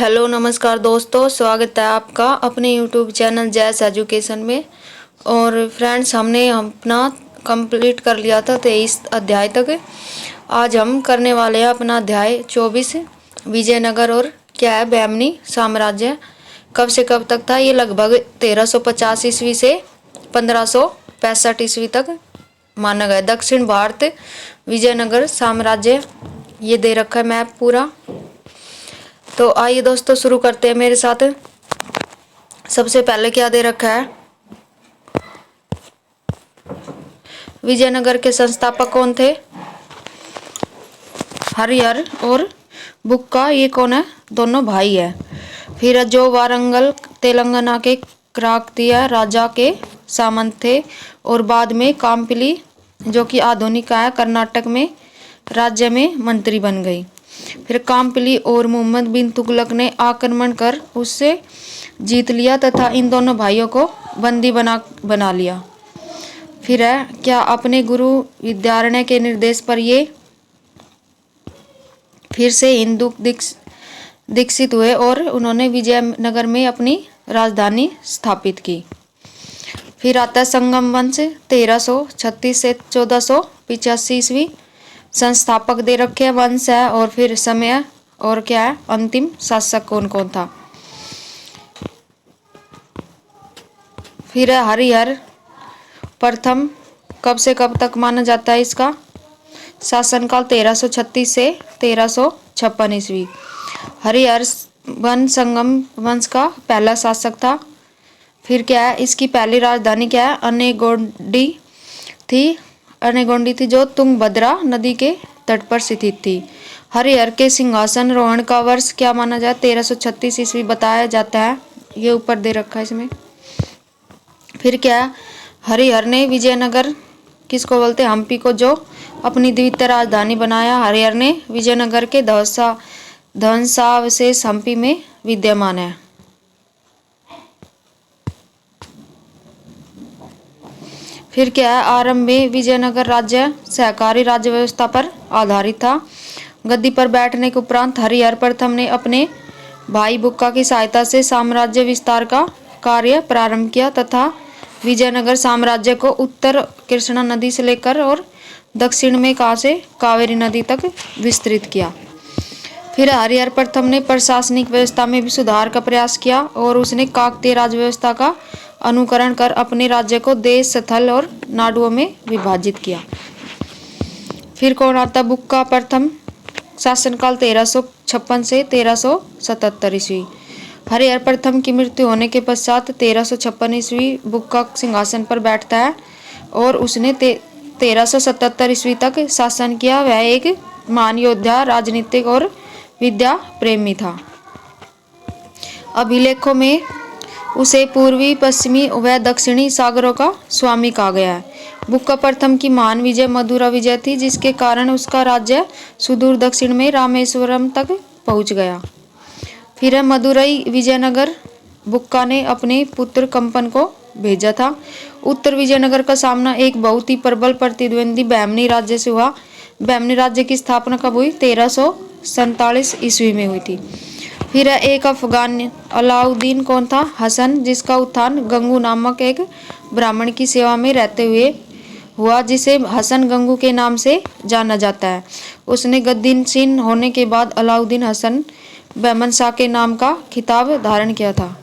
Hello नमस्कार दोस्तों, स्वागत है आपका अपने यूट्यूब चैनल जैस एजुकेशन में। और फ्रेंड्स, हमने अपना कंप्लीट कर लिया था 23 अध्याय तक। आज हम करने वाले हैं अपना अध्याय 24 विजयनगर। और क्या है बहमनी साम्राज्य, कब से कब तक था। ये लगभग 1350 ईस्वी से 1565 ईस्वी तक माना गया। दक्षिण भारत विजयनगर साम्राज्य, ये दे रखा है मैप पूरा। तो आइए दोस्तों शुरू करते हैं मेरे साथ। सबसे पहले क्या दे रखा है, विजयनगर के संस्थापक कौन थे। हरिहर और बुक्का, ये कौन है, दोनों भाई है। फिर जो वारंगल तेलंगाना के काकतीय राजा के सामंत थे और बाद में काम्पिली, जो कि आधुनिक है कर्नाटक में, राज्य में मंत्री बन गई। फिर काम्पिली और मोहम्मद बिन तुगलक ने आक्रमण कर उससे जीत लिया तथा इन दोनों भाइयों को बंदी बना लिया। फिर है क्या अपने गुरु विद्यारण्य के निर्देश पर ये फिर से हिंदू दीक्षित हुए और उन्होंने विजयनगर में अपनी राजधानी स्थापित की। फिर आता है संगम वंश 1336 से 1485 ईस्वी। संस्थापक दे रखे हैं, वंश है और फिर समय और क्या है, अंतिम शासक कौन कौन था। फिर है हरिहर प्रथम, कब से कब तक माना जाता है इसका शासनकाल, 1336 से 1356 ईस्वी। हरिहर वन संगम वंश का पहला शासक था। फिर क्या है, इसकी पहली राजधानी क्या है, अनेगोंडी थी जो तुंगभद्रा नदी के तट पर स्थित थी। हरिहर के सिंहासन रोहण का वर्ष क्या माना जाए, 1336 ईस्वी बताया जाता है, ये ऊपर दे रखा है इसमें। फिर क्या है, हरिहर ने विजयनगर किसको बोलते हैं, हम्पी को, जो अपनी द्वितीय राजधानी बनाया। हरिहर ने विजयनगर के ध्वंसावशेष हम्पी में विद्यमान है। फिर क्या है, आरंभ में विजयनगर राज्य सहकारी राज्य व्यवस्था पर आधारित था। गद्दी पर बैठने के उपरांत हरिहर प्रथम ने अपने भाई बुक्का की सहायता से साम्राज्य विस्तार का कार्य प्रारंभ किया तथा विजयनगर साम्राज्य को उत्तर कृष्णा नदी से लेकर और दक्षिण में कावेरी नदी तक विस्तृत किया। फिर हरिहर प्रथम ने प्रशासनिक व्यवस्था में भी सुधार का प्रयास किया और उसने काकतीय राज व्यवस्था का अनुकरण कर अपने राज्य को देश, स्थल और नाडुओं में विभाजित किया। फिर कौन आता, बुक्का प्रथम, शासनकाल 1356 से 1377 ईस्वी। हरिहर प्रथम की मृत्यु होने के पश्चात 1356 ईस्वी बुक्का सिंहासन पर बैठता है और उसने 1377 ईस्वी तक शासन किया। वह एक महान योद्धा, राजनीतिक और विद्या प्रेमी था। अभिलेखों में उसे पूर्वी, पश्चिमी व दक्षिणी सागरों का स्वामी कहा गया है। बुक्का प्रथम की महान विजय मदुरा विजय थी, जिसके कारण उसका राज्य सुदूर दक्षिण में रामेश्वरम तक पहुंच गया। फिर है मदुरई विजयनगर, बुक्का ने अपने पुत्र कंपन को भेजा था। उत्तर विजयनगर का सामना एक बहुत ही प्रबल प्रतिद्वंदी बहमनी राज्य से हुआ। बहमनी राज्य की स्थापना कब हुई, 1347 ईस्वी में हुई थी। फिर है एक अफगान अलाउद्दीन कौन था, हसन, जिसका उत्थान गंगू नामक एक ब्राह्मण की सेवा में रहते हुए हुआ, जिसे हसन गंगू के नाम से जाना जाता है। उसने गद्दीनशीन होने के बाद अलाउद्दीन हसन बहमन शाह के नाम का खिताब धारण किया था।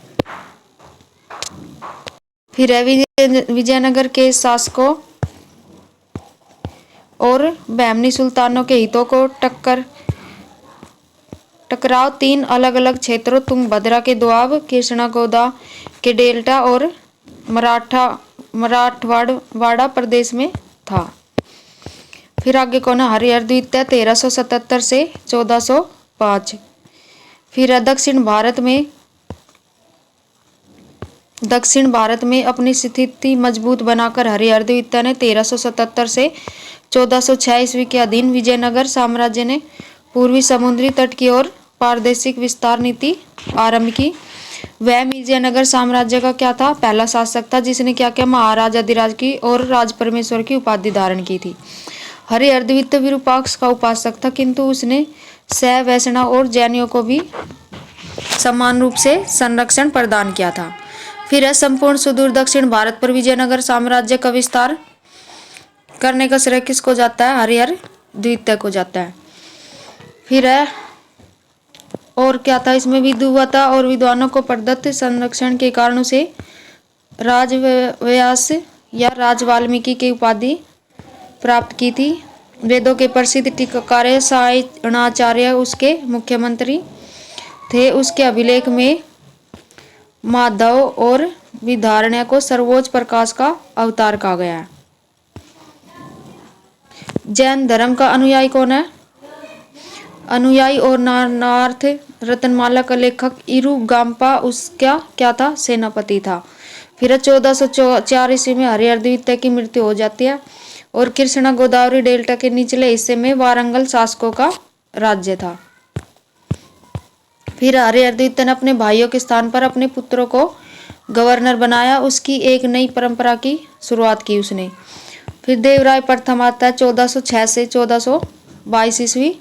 फिर है विजयनगर के शासकों और बहमनी सुल्तानों के हितों को टकराव तीन अलग अलग क्षेत्रों, तुंगभद्रा के दोआब, कृष्णा गोदा के डेल्टा और मराठवाड़ा प्रदेश में था। फिर आगे कौन है, हरिहर द्वितीय 1377 से 1405। फिर दक्षिण भारत में अपनी स्थिति मजबूत बनाकर हरिहर द्वितीय ने 1377 से 1406 ईस्वी के अधीन विजयनगर साम्राज्य ने पूर्वी समुद्री तट की ओर प्रादेशिक विस्तार नीति आरंभ की। वह विजयनगर साम्राज्य का क्या था, पहला शासक था जिसने क्या किया, महाराज अधिराज की और राज परमेश्वर की उपाधि धारण की थी। हरिहर द्वितीय विरूपाक्ष का उपासक था, किंतु उसने शैव, वैष्णव और जैनियों को भी समान रूप से संरक्षण प्रदान किया था। फिर है संपूर्ण सुदूर दक्षिण भारत पर विजयनगर साम्राज्य का विस्तार करने का श्रेय किसको जाता है? हरिहर द्वितीय को जाता है। फिर है और क्या था इसमें? विद्वता और विद्वानों को प्रदत्त संरक्षण के कारणों से राजव्यास या राज वाल्मीकि की उपाधि प्राप्त की थी। वेदों के प्रसिद्ध टीकाकार सायणाचार्य उसके मुख्यमंत्री थे। उसके अभिलेख में माधव और विधारण्य को सर्वोच्च प्रकाश का अवतार कहा गया है। जैन धर्म का अनुयायी कौन है? अनुयायी और नानार्थ रत्नमाला का लेखक इरुगांपा उसका क्या था? सेनापति था। फिर 1404 ईस्वी में हरिहर द्वितीय की मृत्यु हो जाती है और कृष्णा गोदावरी डेल्टा के निचले हिस्से में वारंगल शासकों का राज्य था। फिर हरिहर द्वितीय ने अपने भाइयों के स्थान पर अपने पुत्रों को गवर्नर बनाया। उसकी एक नई परंपरा की शुरुआत की उसने। फिर देवराय प्रथम आता है 1406 से 1422 ईस्वी।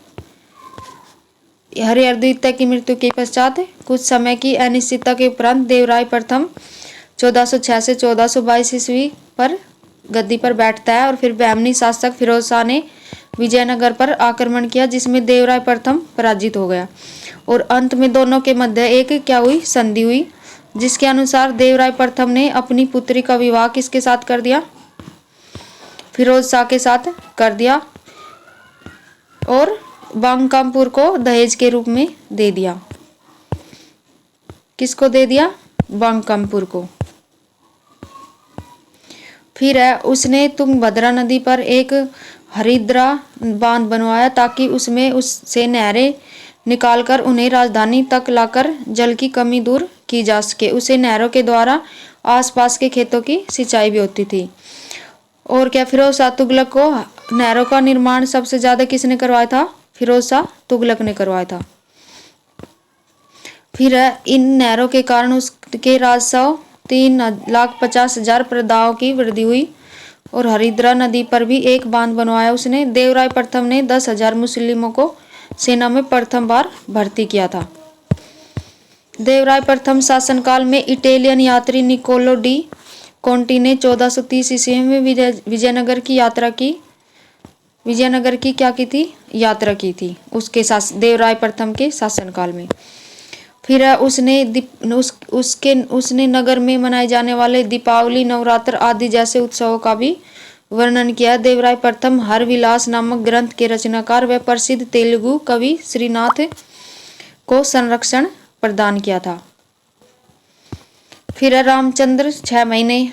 हरिहर द्वितीय की मृत्यु के पश्चात कुछ समय की अनिश्चितता के उपरांत देवराय प्रथम 1406 से 1422 ईस्वी पर गद्दी पर बैठता है और फिर बहमनी शासक फिरोज शाह ने विजयनगर पर आक्रमण किया, जिसमें देवराय प्रथम पराजित हो गया और अंत में दोनों के मध्य एक क्या हुई? संधि हुई, जिसके अनुसार देवराय प्रथम ने अपनी पुत्री का विवाह किसके साथ कर दिया? फिरोज शाह के साथ कर दिया और बांकामपुर को दहेज के रूप में दे दिया। किसको दे दिया? बांकामपुर को। फिर है उसने तुंगभद्रा नदी पर एक हरिद्रा बांध बनवाया ताकि उसमें उससे नहरें निकालकर उन्हें राजधानी तक लाकर जल की कमी दूर की जा सके। उसे नहरों के द्वारा आसपास के खेतों की सिंचाई भी होती थी। और क्या? फिरोज शाह तुगलक को नहरों का निर्माण सबसे ज्यादा किसने करवाया था? फिरोज शाह तुगलक ने करवाया था। फिर इन नहरों के कारण उसके राजस्व 3,50,000 प्रदाओं की वृद्धि हुई और हरिद्रा नदी पर भी एक बांध बनवाया उसने। देवराय प्रथम ने 10,000 मुस्लिमों को सेना में प्रथम बार भर्ती किया था। देवराय प्रथम शासनकाल में इटालियन यात्री निकोलो डी कोंटी ने 1430 ईस्वी में विजयनगर की क्या की थी? यात्रा की थी उसके देवराय प्रथम के शासनकाल में। फिर उसने नगर में मनाए जाने वाले दीपावली, नवरात्र आदि जैसे उत्सवों का भी वर्णन किया। देवराय प्रथम हरविलास नामक ग्रंथ के रचनाकार व प्रसिद्ध तेलुगु कवि श्रीनाथ को संरक्षण प्रदान किया था। फिर रामचंद्र 6 महीने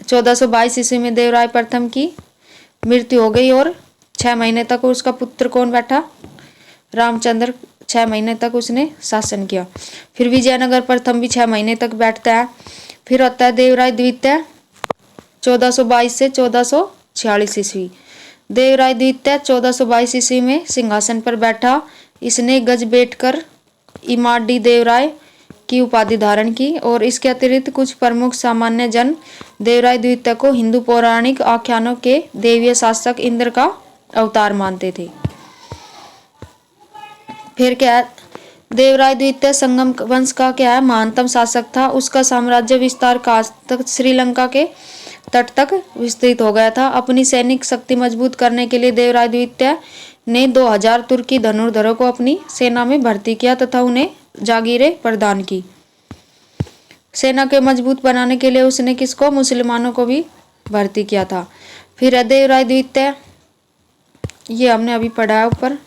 1422 ईस्वी में देवराय प्रथम की मृत्यु हो गई और 6 महीने तक उसका पुत्र कौन बैठा? रामचंद्र 6 महीने तक उसने शासन किया। फिर विजयनगर प्रथम भी 6 महीने तक बैठता है। फिर होता है देवराय द्वितीय 1422 से 1446 ईस्वी। देवराय द्वितीय 1422 ईस्वी में सिंहासन पर बैठा। इसने गजबेटकर इमाडी देवराय की उपाधि धारण की और इसके अतिरिक्त कुछ प्रमुख सामान्य जन देवराय द्वितीय को हिंदू पौराणिक आख्यानों के देवीय शासक इंद्र का अवतार मानते थे। फिर क्या है? देवराय द्वितीय संगम वंश का क्या है? महानतम शासक था। उसका साम्राज्य विस्तार काश तक श्रीलंका के तट तक विस्तृत हो गया था। अपनी सैनिक शक्ति मजबूत करने के लिए देवराय द्वितीय ने 2000 तुर्की धनुर्धरों को अपनी सेना में भर्ती किया तथा उन्हें जागीरें प्रदान की। सेना के मजबूत बनाने के लिए उसने किसको? मुसलमानों को भी भर्ती किया था। फिर देवराय द्वितीय, ये हमने अभी पढ़ा है ऊपर।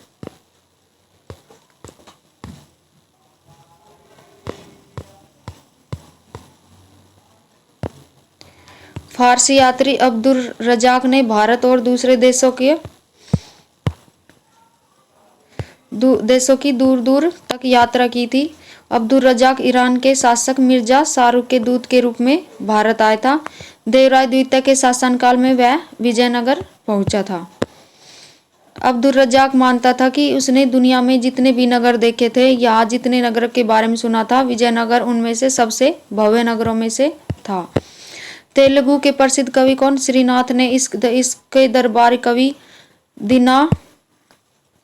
फारसी यात्री अब्दुल रजाक ने भारत और दूसरे देशों की दूर दूर तक यात्रा की थी। अब्दुल रजाक ईरान के शासक मिर्जा शाहरुख के दूत के रूप में भारत आया था। देवराय द्वितीय के शासनकाल में वह विजयनगर पहुंचा था। अब्दुल रजाक मानता था कि उसने दुनिया में जितने भी नगर देखे थे या जितने नगर के बारे में सुना था, विजयनगर उनमें से सबसे भव्य नगरों में से था। तेलुगु के प्रसिद्ध कवि कौन? श्रीनाथ ने इसके दरबारी कवि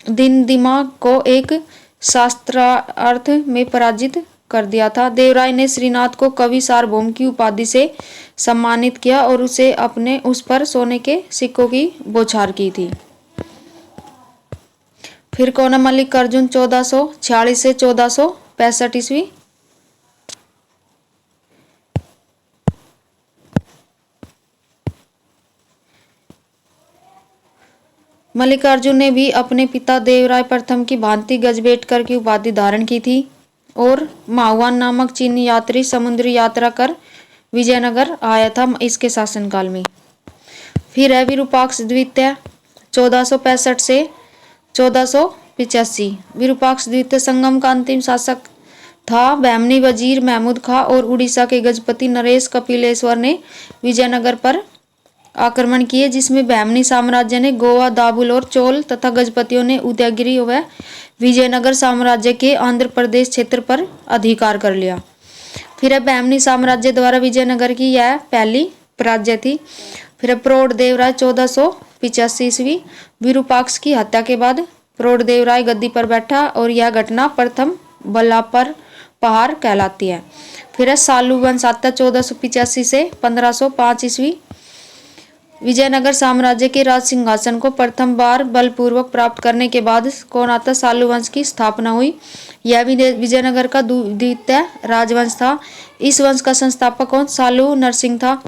दिनदिमा को एक शास्त्रार्थ में पराजित कर दिया था। देवराय ने श्रीनाथ को कवि सार्वभौम की उपाधि से सम्मानित किया और उस पर सोने के सिक्कों की बौछार की थी। फिर कौन है मल्लिकार्जुन 1446 से 1465 ईस्वी। मल्लिकार्जुन ने भी अपने पिता देवराय प्रथम की भांति गजबेटकर की उपाधि धारण की थी और माहुआन नामक चीनी यात्री समुद्री यात्रा कर विजयनगर आया था इसके शासनकाल में। फिर है विरूपाक्ष द्वितीय 1465 से 1485। विरूपाक्ष द्वितीय संगम का अंतिम शासक था। बहमनी वजीर महमूद खां और उड़ीसा के गजपति नरेश कपिलेश्वर ने विजयनगर पर आक्रमण किए, जिसमें बहमनी साम्राज्य ने गोवा, दाभुल और चोल तथा गजपतियों ने उदयगिरी व विजयनगर साम्राज्य के आंध्र प्रदेश क्षेत्र पर अधिकार कर लिया। फिर बहमनी साम्राज्य द्वारा विजयनगर की यह पहली पराजय थी। फिर प्रौढ़ देवराय 1485 ईस्वी। विरूपाक्ष की हत्या के बाद प्रौढ़ देवराय गद्दी पर बैठा और यह घटना प्रथम बल्लापर पहाड़ कहलाती है। फिर सालू वंश आता 1485 से 1505 ईस्वी। विजयनगर साम्राज्य के राज सिंहासन को प्रथम बार बलपूर्वक प्राप्त करने के बाद कौन आता सालू वंश की स्थापना हुई। यह भी विजयनगर का द्वितीय राजवंश था। इस वंश का संस्थापक कौन सालू नरसिंह था।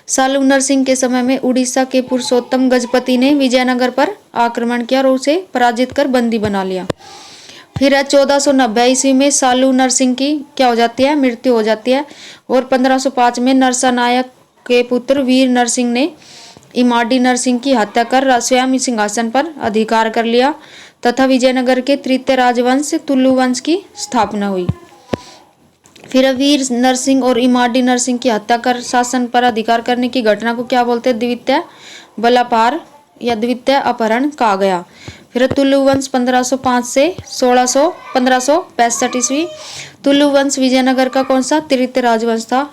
सालू नरसिंह के समय में उड़ीसा के पुरुषोत्तम गजपति ने विजयनगर पर आक्रमण किया और उसे पराजित कर बंदी बना लिया। फिर 1490 ईस्वी में सालू नरसिंह की क्या हो जाती है, मृत्यु हो जाती है और 1505 में नरसा नायक के पुत्र वीर नरसिंह ने इमाडी नरसिंह की हत्या कर स्वयं सिंहासन पर अधिकार कर लिया तथा विजयनगर के तृतीय राजवंश तुलु वंश की स्थापना हुई। फिर वीर नरसिंह और इमाडी नरसिंह की हत्या कर शासन पर अधिकार करने की घटना को क्या बोलते हैं, द्वितीय बलापार या द्वितीय अपहरण कहा गया। फिर तुलु वंश 1505 से 1565 ईस्वी। तुलु वंश विजयनगर का कौन सा तृतीय राजवंश था।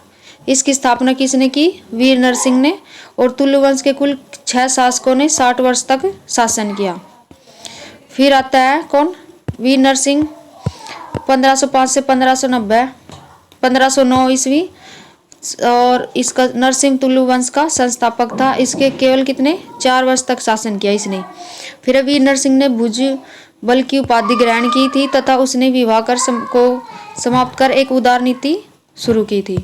इसकी स्थापना किसने की, वीर नरसिंह ने। और तुलु वंश के कुल 6 शासकों ने 60 वर्ष तक शासन किया। फिर आता है कौन, वीर नरसिंह 1505 से 1509 ईस्वी और इसका नरसिंह तुलु वंश का संस्थापक था। इसके केवल कितने 4 वर्ष तक शासन किया इसने। फिर वीर नरसिंह ने भुज बल की उपाधि ग्रहण की थी तथा उसने विवाह कर को समाप्त कर एक उदार नीति शुरू की थी।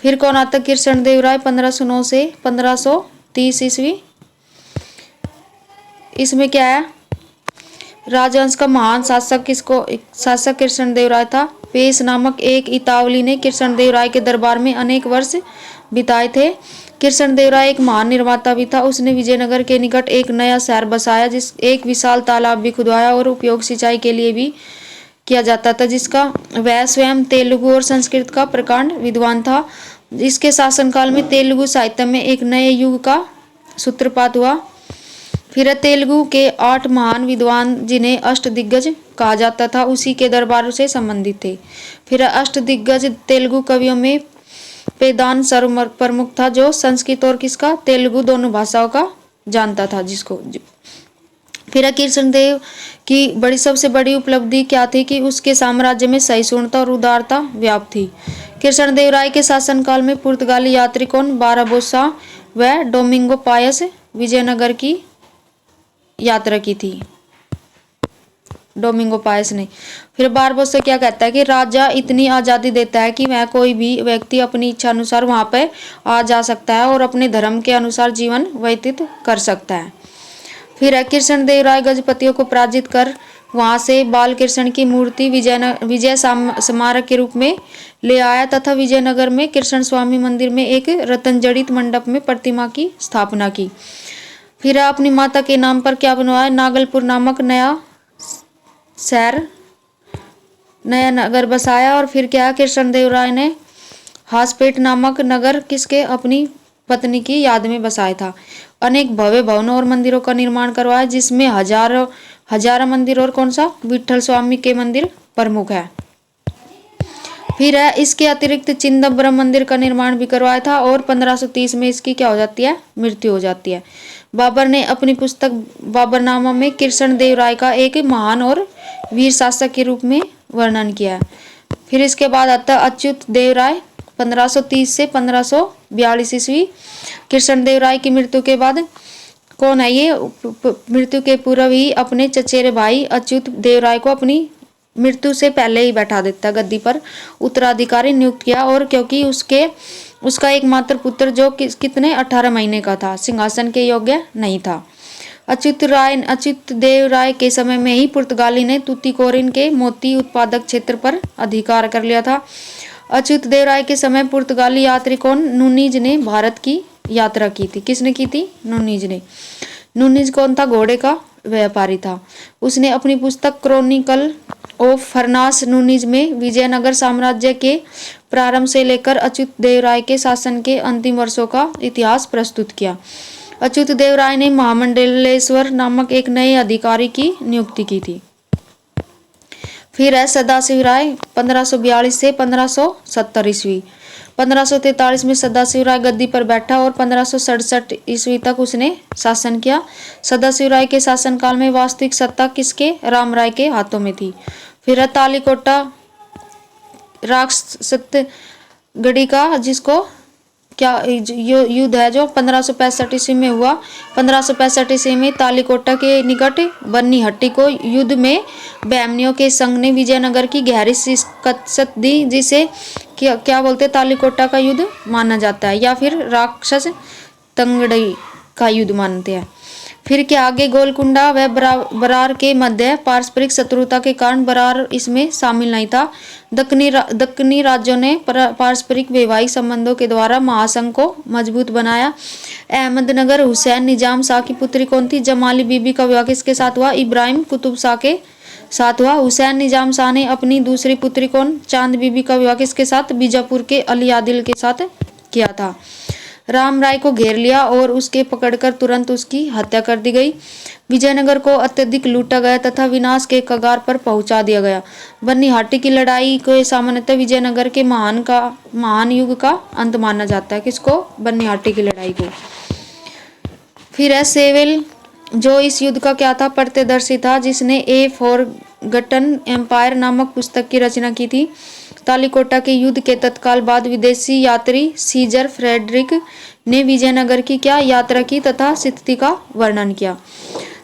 फिर कौन आता, कृष्ण देव राय 1509 से 1530 ईस्वी। इसमें क्या है, राजवंश का महान शासक कृष्ण देव राय था। पेश नामक एक इतावली ने कृष्ण देव राय के दरबार में अनेक वर्ष बिताए थे। कृष्ण देव राय एक महान निर्माता भी था। उसने विजयनगर के निकट एक नया शहर बसाया, एक विशाल तालाब भी खुदवाया और उपयोग सिंचाई के लिए भी किया जाता था, जिसका वह स्वयं तेलुगु और संस्कृत का प्रकांड विद्वान था। इसके शासनकाल में तेलुगु साहित्य में एक नए युग का सूत्रपात हुआ। फिर तेलुगु के 8 महान विद्वान जिन्हें अष्टदिग्गज कहा जाता था, उसी के दरबार से संबंधित थे। फिर अष्टदिग्गज तेलुगु कवियों में पेदान सर्व प्रमुख था, जो संस्कृत और किसका तेलुगु दोनों भाषाओं का जानता था जिसको। फिर कृष्ण देव की सबसे बड़ी उपलब्धि क्या थी कि उसके साम्राज्य में सहिष्णुता और उदारता व्याप्त थी। कृष्ण देव राय के शासनकाल में पुर्तगाली यात्री कौन, बाराबोसा व डोमिंगो पायस विजयनगर की यात्रा की थी, डोमिंगो पायस ने। फिर बारबोसा क्या कहता है कि राजा इतनी आज़ादी देता है कि वह कोई भी व्यक्ति अपनी इच्छा अनुसार वहां पर आ जा सकता है और अपने धर्म के अनुसार जीवन व्यतीत कर सकता है। फिर कृष्ण देव राय गजपतियों को पराजित कर वहां से बाल कृष्ण की मूर्ति विजय स्मारक के रूप में ले आया तथा विजयनगर में कृष्ण स्वामी मंदिर में एक रतन जड़ित मंडप में प्रतिमा की स्थापना की। फिर अपनी माता के नाम पर क्या बनवाया, नागलपुर नामक नया नगर बसाया। और फिर क्या, कृष्ण देव राय ने हासपेट नामक नगर किसके, अपनी पत्नी की याद में बसाया था। अनेक भव्य भवनों और मंदिरों का निर्माण करवाया, जिसमें हजारों मंदिर और कौन सा, विठल स्वामी के मंदिर प्रमुख है। फिर है इसके अतिरिक्त चिदंबरम मंदिर का निर्माण भी करवाया था और 1530 में इसकी क्या हो जाती है, मृत्यु हो जाती है। बाबर ने अपनी पुस्तक बाबरनामा में कृष्ण देव राय का एक महान और वीर शासक के रूप में वर्णन किया है। फिर इसके बाद आता है अच्युत देव राय 1530 से 1542 ईस्वी। कृष्ण देव राय की मृत्यु के बाद कौन है ये, मृत्यु के पूर्व ही अपने चचेरे भाई अच्युत देव राय को अपनी मृत्यु से पहले ही बैठा देता गद्दी पर उत्तराधिकारी नियुक्त किया, और क्योंकि उसका एकमात्र पुत्र जो कितने 18 महीने का था, सिंहासन के योग्य नहीं था। अच्युत देव राय के समय में ही पुर्तगाली ने तूतीकोरिन के मोती उत्पादक क्षेत्र पर अधिकार कर लिया था। अच्युत देव राय के समय पुर्तगाली यात्री कौन, नूनीज ने भारत की यात्रा की थी। किसने की थी? नूनीज ने। नूनीज कौन था? घोड़े का व्यापारी था। उसने अपनी पुस्तक क्रॉनिकल ऑफ फर्नास नूनीज में विजयनगर साम्राज्य के प्रारंभ से लेकर अच्युत देव राय के शासन के अंतिम वर्षों का इतिहास प्रस्तुत किया। अच्युत देव राय ने महामंडलेश्वर नामक एक नए अधिकारी की नियुक्ति की थी। फिर है सदाशिव राय 1542 से 1570 ईस्वी। 1543 में सदाशिव राय गद्दी पर बैठा और 1567 ईस्वी तक उसने शासन किया। सदाशिव राय के शासनकाल में वास्तविक सत्ता किसके? राम राय के हाथों में थी। फिर है तालीकोटा राक्षसगढ़ी का, जिसको क्या युद्ध है जो 1565 ईस्वी में हुआ। 1565 ईस्वी में तालीकोटा के निकट बन्नीहट्टी को युद्ध में बहमनियों के संघ ने विजयनगर की गहरी शिकस्त दी, जिसे क्या बोलते हैं? तालीकोटा का युद्ध माना जाता है, या फिर राक्षस तंगड़ी का युद्ध मानते हैं। फिर क्या आगे गोलकुंडा व बरार के मध्य पारस्परिक शत्रुता के कारण बरार इसमें शामिल नहीं था। दक्कनी राज्यों ने पारस्परिक वैवाहिक संबंधों के द्वारा महासंघ को मजबूत बनाया। अहमदनगर हुसैन निजाम शाह की पुत्री कौन थी? जमाली बीबी का विवाह किसके साथ हुआ? इब्राहिम कुतुब शाह के साथ हुआ। हुसैन निजाम शाह ने अपनी दूसरी पुत्री कौन? चांद बीबी का विवाह किसके साथ? बीजापुर के अली आदिल के साथ किया था। राम राय को घेर लिया और उसके पकड़कर तुरंत उसकी हत्या कर दी गई। विजयनगर को अत्यधिक लूटा गया तथा विनाश के कगार पर पहुंचा दिया गया। बन्नीहाटी की लड़ाई को सामान्यतः विजयनगर के महान युग का अंत माना जाता है। किसको? बन्नीहाटी की लड़ाई को। फिर है सेवेल, जो इस युद्ध का क्या था? प्रत्यदर्शी था, जिसने ए फॉरगटन एम्पायर नामक पुस्तक की रचना की थी। तालीकोटा के युद्ध के तत्काल बाद विदेशी यात्री सीजर फ्रेडरिक ने विजयनगर की क्या यात्रा की तथा स्थिति का वर्णन किया।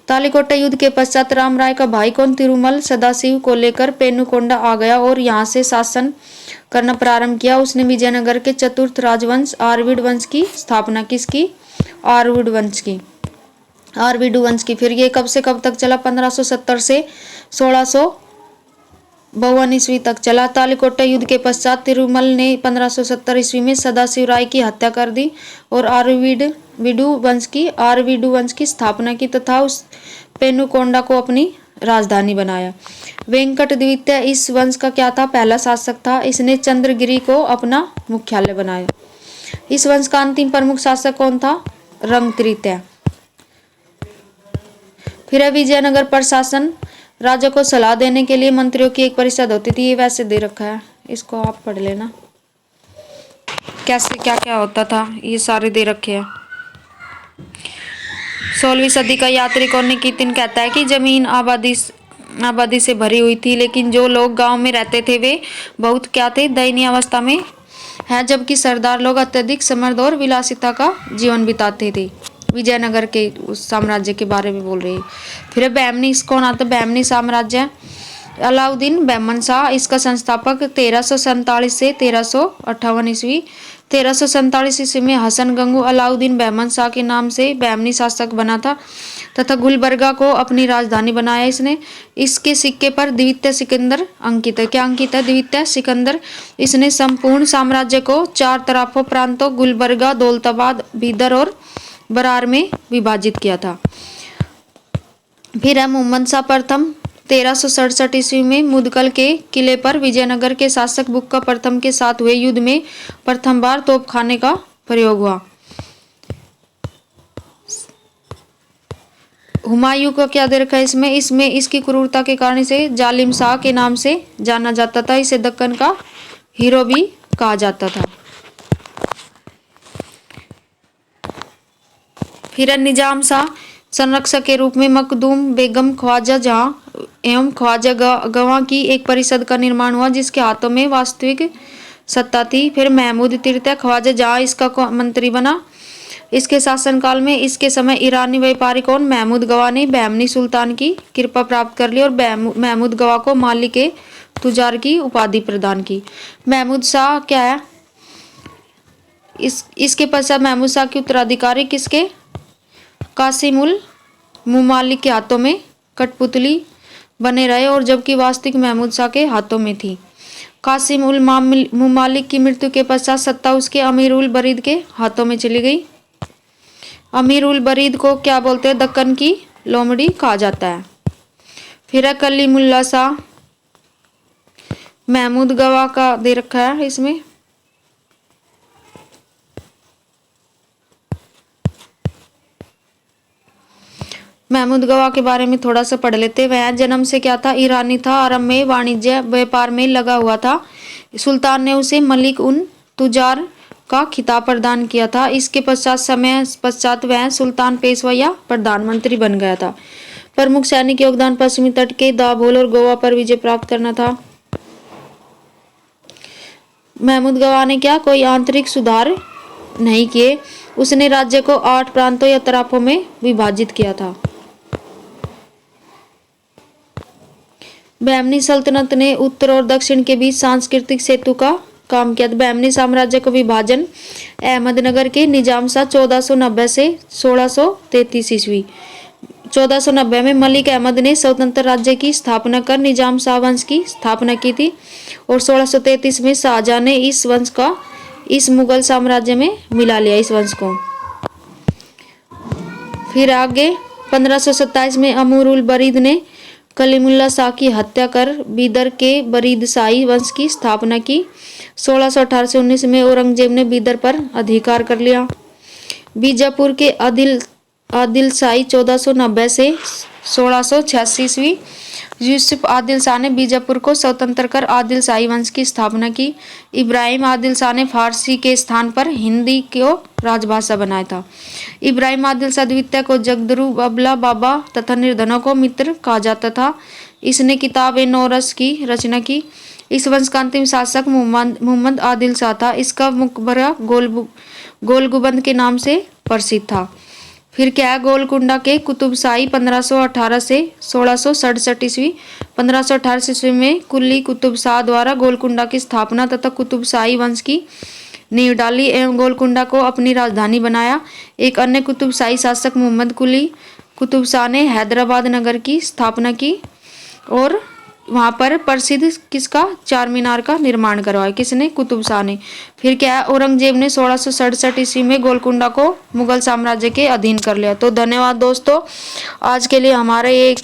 तालीकोटा युद्ध के पश्चात राम राय का भाई कौन? तिरुमल सदाशिव को लेकर पेनुकोंडा आ गया और यहाँ से शासन करना प्रारंभ किया। उसने विजयनगर के चतुर्थ राजवंश आरवीड वंश की स्थापना किसकी? आरवीड वंश की। आरवीड वंश की। फिर ये कब से कब तक चला? 1570 से 1652 ईस्वी तक चला। तालीकोटा युद्ध के पश्चात तिरुमल ने 1570 ईस्वी में सदाशिव राय की हत्या कर दी और आरवीडू वंश की स्थापना की तथा उस पेनुकोंडा को अपनी राजधानी बनाया। वेंकट द्वितीय इस वंश का क्या था? पहला शासक था। इसने चंद्रगिरी को अपना मुख्यालय बनाया। इस वंश का अंतिम प्रमुख शासक कौन था? रंग तृतीय। फिर विजयनगर प्रशासन, राजा को सलाह देने के लिए मंत्रियों की एक परिषद होती थी। ये वैसे दे रखा है, इसको आप पढ़ लेना कैसे क्या क्या होता था, ये सारे दे रखे हैं। 16वीं सदी का यात्री निकितिन कहता है कि जमीन आबादी से भरी हुई थी, लेकिन जो लोग गांव में रहते थे वे बहुत क्या थे? दयनीय अवस्था में है, जबकि सरदार लोग अत्यधिक समृद्ध और विलासिता का जीवन बिताते थे। विजयनगर के उस साम्राज्य के बारे में बोल रहे हैं। फिर बहमनी कौन आता? बहमनी साम्राज्य, अलाउद्दीन बहमन शाह इसका संस्थापक 1347 से 1358 ईस्वी। 1347 ईस्वी में हसन गंगू अलाउद्दीन बहमन शाह के नाम से बहमनी शासक बना था तथा गुलबर्गा को अपनी राजधानी बनाया इसने। इसके सिक्के पर द्वितीय सिकंदर अंकित है। क्या अंकित है? द्वितीय सिकंदर। इसने संपूर्ण साम्राज्य को 4 तराफों प्रांतों गुलबर्गा, दौलताबाद, बीदर और बरार में विभाजित किया था। फिर है मोहम्मद शाह प्रथम 1367 ईस्वी में मुदकल के किले पर विजयनगर के शासक बुक्का प्रथम के साथ हुए युद्ध में प्रथम बार तोपखाने का प्रयोग हुआ। हुमायूं का क्या दे रखा है इसमें इसकी क्रूरता के कारण इसे जालिम शाह के नाम से जाना जाता था। इसे दक्कन का हीरो भी कहा जाता था। फिर निजाम शाह संरक्षक के रूप में मखदूम बेगम ख्वाजा जहां एवं ख्वाजा गवाह की एक परिषद का निर्माण हुआ जिसके हाथों में वास्तविक सत्ता थी। फिर महमूद तृतीय ख्वाजा जहाँ इसका मंत्री बना। इसके शासनकाल में इसके समय ईरानी व्यापारी कौन महमूद गवाह ने बहमनी सुल्तान की कृपा प्राप्त कर ली और महमूद गवाह को मालिक ए तुजार की उपाधि प्रदान की। महमूद शाह क्या है? इसके पश्चात महमूद शाह के उत्तराधिकारी किसके? कासिम उल मुमालिक के हाथों में कठपुतली बने रहे और जबकि वास्तविक महमूद शाह के हाथों में थी। कासिम उल मुमालिक की मृत्यु के पश्चात सत्ता उसके अमीर उल बरीद के हाथों में चली गई। अमीर उल बरीद को क्या बोलते हैं? दक्कन की लोमड़ी कहा जाता है। फिर है कलीमुल्ला शाह, महमूद गवाह का दे रखा है इसमें। महमूद गवाह के बारे में थोड़ा सा पढ़ लेते हैं। वह जन्म से क्या था? ईरानी था। आरंभ में वाणिज्य व्यापार में लगा हुआ था। सुल्तान ने उसे मलिक उन तुजार का खिताब प्रदान किया था। इसके पश्चात वह सुल्तान पेशवा या प्रधानमंत्री बन गया था। प्रमुख सैनिक योगदान पश्चिमी तट के दाभोल और गोवा पर विजय प्राप्त करना था। महमूद गवाह ने क्या कोई आंतरिक सुधार नहीं किए। उसने राज्य को 8 प्रांतों या तरापों में विभाजित किया था। बहमनी सल्तनत ने उत्तर और दक्षिण के बीच सांस्कृतिक सेतु का काम किया। बहमनी साम्राज्य का विभाजन अहमदनगर के निजाम शाह 1490 से 1633 ईस्वी। 1490 में मलिक अहमद ने स्वतंत्र राज्य की स्थापना कर निजाम शाह वंश की स्थापना की थी और 1633 में शाहजहां ने इस वंश का इस मुगल साम्राज्य में मिला लिया इस वंश को। फिर आगे 1527 में अमीर उल बरीद ने कलीमुल्ला शाह की हत्या कर बीदर के बरीद शाही वंश की स्थापना की। 1618 से 19 में औरंगजेब ने बीदर पर अधिकार कर लिया। बीजापुर के आदिल शाही 1490 से 1686 ईस्वी। यूसुफ आदिल शाह ने बीजापुर को स्वतंत्र कर आदिल शाही वंश की स्थापना की। इब्राहिम आदिल शाह ने फारसी के स्थान पर हिंदी को राजभाषा बनाया था। इब्राहिम आदिल शाह द्वितीय को जगदरू अबला बाबा तथा निर्धनों को मित्र कहा जाता था। इसने किताब ए नौरस की रचना की। इस वंश का अंतिम शासक मोहम्मद आदिल शाह था। इसका मकबरा गोलगुबंद के नाम से प्रसिद्ध था। फिर क्या है? गोलकुंडा के कुतुबशाही 1518 से 1667 ईस्वी। 1518 ईस्वी में कुली कुतुब शाह द्वारा गोलकुंडा की स्थापना तथा कुतुबशाही वंश की नींव डाली एवं गोलकुंडा को अपनी राजधानी बनाया। एक अन्य कुतुबशाही शासक मोहम्मद कुली कुतुब शाह ने हैदराबाद नगर की स्थापना की और वहां पर प्रसिद्ध किसका चार मीनार का निर्माण करवाया? किसने? कुतुब शाह ने। फिर क्या है? औरंगजेब ने 1667 ईस्वी में गोलकुंडा को मुगल साम्राज्य के अधीन कर लिया। तो धन्यवाद दोस्तों, आज के लिए हमारे एक